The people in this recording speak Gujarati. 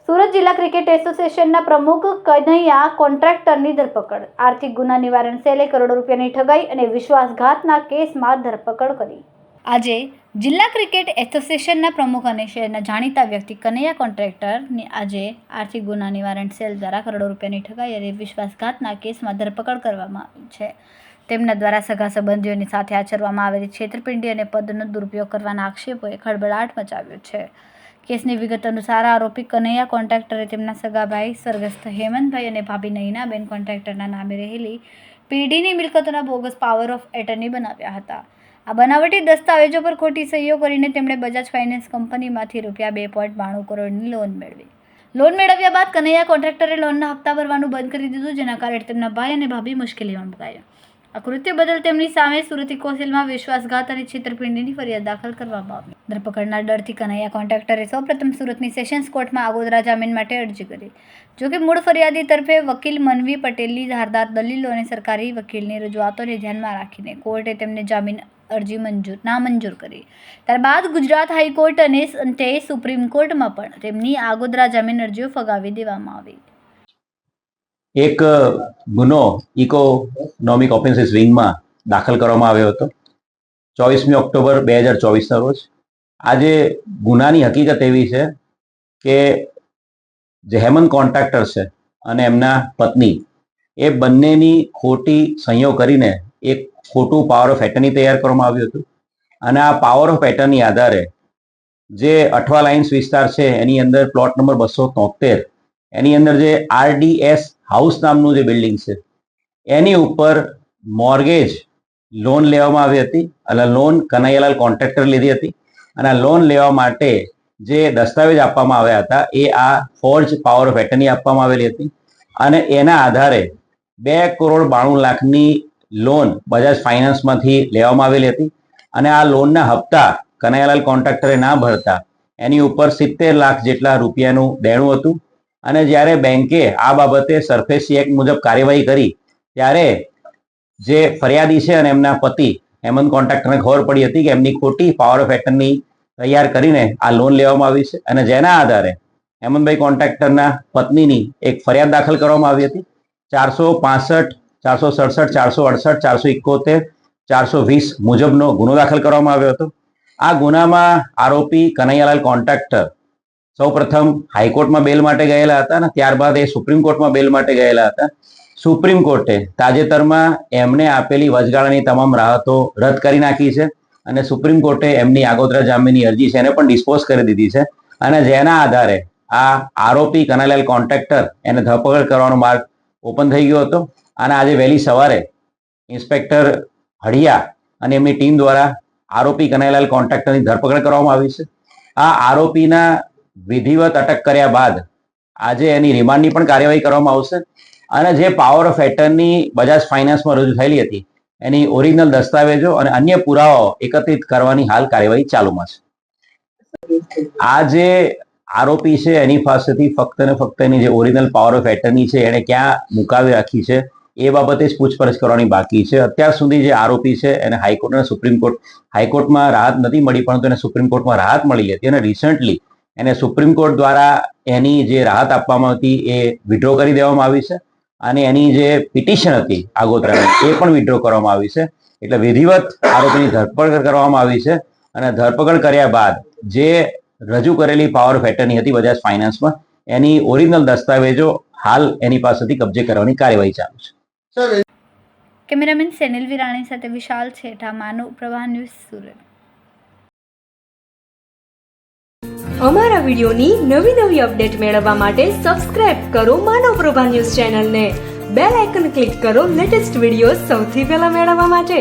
સુરત જિલ્લા ક્રિકેટ એસોસિએશનના પ્રમુખ કનૈયા કોન્ટ્રાક્ટરની ધરપકડ. આર્થિક ગુના નિવારણ સેલે કરોડો રૂપિયાની ઠગાઈ અને વિશ્વાસઘાતના કેસમાં ધરપકડ કરી. આજે જિલ્લા ક્રિકેટ એસોસિએશનના પ્રમુખ અને શહેરના જાણીતા વ્યક્તિ કનૈયા કોન્ટ્રાક્ટરની આજે આર્થિક ગુના નિવારણ સેલ દ્વારા કરોડો રૂપિયાની ઠગાઈ અને વિશ્વાસઘાતના કેસમાં ધરપકડ કરવામાં આવી છે. તેમના દ્વારા સગા સંબંધીઓની સાથે આચરવામાં આવેલી છેતરપિંડી અને પદનો દુરુપયોગ કરવાના આક્ષેપોએ ખળભળાટ મચાવ્યો છે. કેસની વિગત અનુસાર આરોપી કનૈયા કોન્ટ્રાક્ટરે તેમના સગા ભાઈ સ્વર્ગસ્થ હેમંતભાઈ અને ભાભી નયનાબેન કોન્ટ્રાક્ટરના નામે રહેલી પેઢીની મિલકતોના બોગસ પાવર ઓફ એટર્ની બનાવ્યા હતા. આ બનાવટી દસ્તાવેજો પર ખોટી સહીઓ કરીને તેમણે બજાજ ફાઇનાન્સ કંપનીમાંથી ₹2.92 કરોડની લોન મેળવી. લોન મેળવ્યા બાદ કનૈયા કોન્ટ્રાક્ટરે લોનના હપ્તા ભરવાનું બંધ કરી દીધું, જેના કારણે તેમના ભાઈ અને ભાભી મુશ્કેલીમાં મુકાયા. આ કૃત્ય બદલ તેમની સામે સુરત કોસિલમાં વિશ્વાસઘાત અને છેતરપિંડીની ફરિયાદ દાખલ કરવામાં આવી. ધરપકડના ડરથી કનૈયા કોન્ટ્રાક્ટરે સૌપ્રથમ સુરતની સેશન્સ કોર્ટમાં આગોતરા જામીન માટે અરજી કરી. જોકે મૂળ ફરિયાદી તરફે વકીલ મનવી પટેલની ધારદાર દલીલો અને સરકારી વકીલની રજૂઆતોને ધ્યાનમાં રાખીને કોર્ટે તેમને જામીન અરજી નામંજૂર કરી. ત્યારબાદ ગુજરાત હાઈકોર્ટ અને અંતે સુપ્રીમ કોર્ટમાં પણ તેમની આગોતરા જામીન અરજીઓ ફગાવી દેવામાં આવી. એક ગુનો ઇકોનોમિક ઓફેન્સીસ વિંગમાં દાખલ કરવામાં આવ્યો હતો 24મી ઓક્ટોબર 2024ના રોજ. આજે ગુનાની હકીકત એવી છે કે જે હેમંત કોન્ટ્રાક્ટર છે અને એમના પત્ની એ બંનેની ખોટી સહીઓ કરીને એક ખોટું પાવર ઓફ એટર્ની તૈયાર કરવામાં આવ્યું હતું. અને આ પાવર ઓફ એટર્ની આધારે જે અઠવા લાઇન્સ વિસ્તાર છે એની અંદર પ્લોટ નંબર 273 એની અંદર જે RDS હાઉસ નામનું જે બિલ્ડિંગ છે એની ઉપર મોર્ગેજ લોન લેવામાં આવી હતી. અને લોન કનૈયાલાલ કોન્ટ્રાક્ટર લીધી હતી. અને આ લોન લેવા માટે જે દસ્તાવેજ આપવામાં આવ્યા હતા એ આ ફોર્જ પાવર ઓફ એટર્ની આપવામાં આવેલી હતી. અને એના આધારે ₹2.92 લોન બજાજ ફાઇનાન્સમાંથી લેવામાં આવેલી હતી. અને આ લોનના હપ્તા કનૈયાલાલ કોન્ટ્રાક્ટરે ના ભરતા એની ઉપર 70 લાખ જેટલા રૂપિયાનું દેણું હતું. અને જ્યારે બેંકે આ બાબતે સરફેસી એક્ટ મુજબ કાર્યવાહી કરી ત્યારે જે ફરિયાદી છે અને એમના પતિ હેમંત કોન્ટ્રાક્ટરને ખબર પડી હતી કે એમની ખોટી પાવર ઓફ એટર્ની તૈયાર કરીને આ લોન લેવામાં આવી છે. અને જેના આધારે હેમંતભાઈ કોન્ટ્રાક્ટરના પત્નીની એક ફરિયાદ દાખલ કરવામાં આવી હતી. 465, 467, 468, 471, 420 મુજબનો ગુનો દાખલ કરવામાં આવ્યો હતો. આ ગુનામાં આરોપી કનૈયાલાલ કોન્ટ્રાક્ટર સૌપ્રથમ હાઈકોર્ટમાં બેલ માટે ગયેલા હતા અને ત્યારબાદ એ સુપ્રીમ કોર્ટમાં બેલ માટે ગયેલા હતા. સુપ્રીમ કોર્ટે તાજેતરમાં એમને આપેલી વચગાળાની તમામ રાહતો રદ કરી નાખી છે. અને સુપ્રીમ કોર્ટે એમની આગોતરા જામીનની અરજી છે એને પણ ડિસ્પોઝ કરી દીધી છે. અને જેના આધારે આ આરોપી કનૈયાલાલ કોન્ટ્રાક્ટર એને ધરપકડ કરવાનો માર્ગ ઓપન થઈ ગયો હતો. અને આજે વહેલી સવારે ઇન્સ્પેક્ટર હળિયા અને એમની ટીમ દ્વારા આરોપી કનૈયાલાલ કોન્ટ્રાક્ટરની ધરપકડ કરવામાં આવી છે. આ આરોપીના વિધિવત અટક કર્યા બાદ આજે એની રિમાન્ડની પણ કાર્યવાહી કરવામાં આવશે. અને જે પાવર ઓફ એટર્ની બજાજ ફાઇનાન્સમાં રજૂ થયેલી હતી એની ઓરિજિનલ દસ્તાવેજો અને અન્ય પુરાવાઓ એકત્રિત કરવાની હાલ કાર્યવાહી ચાલુમાં છે. આ જે આરોપી છે એની પાસેથી ફક્ત ને ફક્ત એની જે ઓરિજિનલ પાવર ઓફ એટર્ની છે એને ક્યાં મુકાવી રાખી છે એ બાબતે જ પૂછપરછ કરવાની બાકી છે. અત્યાર સુધી જે આરોપી છે એને હાઈકોર્ટ અને સુપ્રીમ કોર્ટ, હાઈકોર્ટમાં રાહત નથી મળી પરંતુ એને સુપ્રીમ કોર્ટમાં રાહત મળી હતી. અને રિસન્ટલી એને સુપ્રીમ કોર્ટ દ્વારા એની જે રાહત આપવામાં હતી એ વિડ્રો કરી દેવામાં આવી છે. અને એની જે પિટિશન હતી આગોતરાની એ પણ વિડ્રો કરવામાં આવી છે. એટલે વિધિવત આરોપીની ધરપકડ કરવામાં આવી છે. અને ધરપકડ કર્યા બાદ જે રજૂ કરેલી પાવર ઓફ એટર્ની હતી બજાજ ફાઇનાન્સમાં એની ઓરિજિનલ દસ્તાવેજો હાલ એની પાસેથી કબજે કરવાની કાર્યવાહી ચાલુ છે. કેમેરામેન સેનિલ વિરાણી સાથે વિશાલ છેઠા, માનવ પ્રવાહ ન્યૂઝ, સુરત. અમારા વિડિયોની નવી અપડેટ મેળવવા માટે સબસ્ક્રાઇબ કરો માનવ પ્રભા ન્યૂઝ ચેનલને. બેલ આઇકન ક્લિક કરો લેટેસ્ટ વિડિયો સૌથી પહેલા મેળવવા માટે.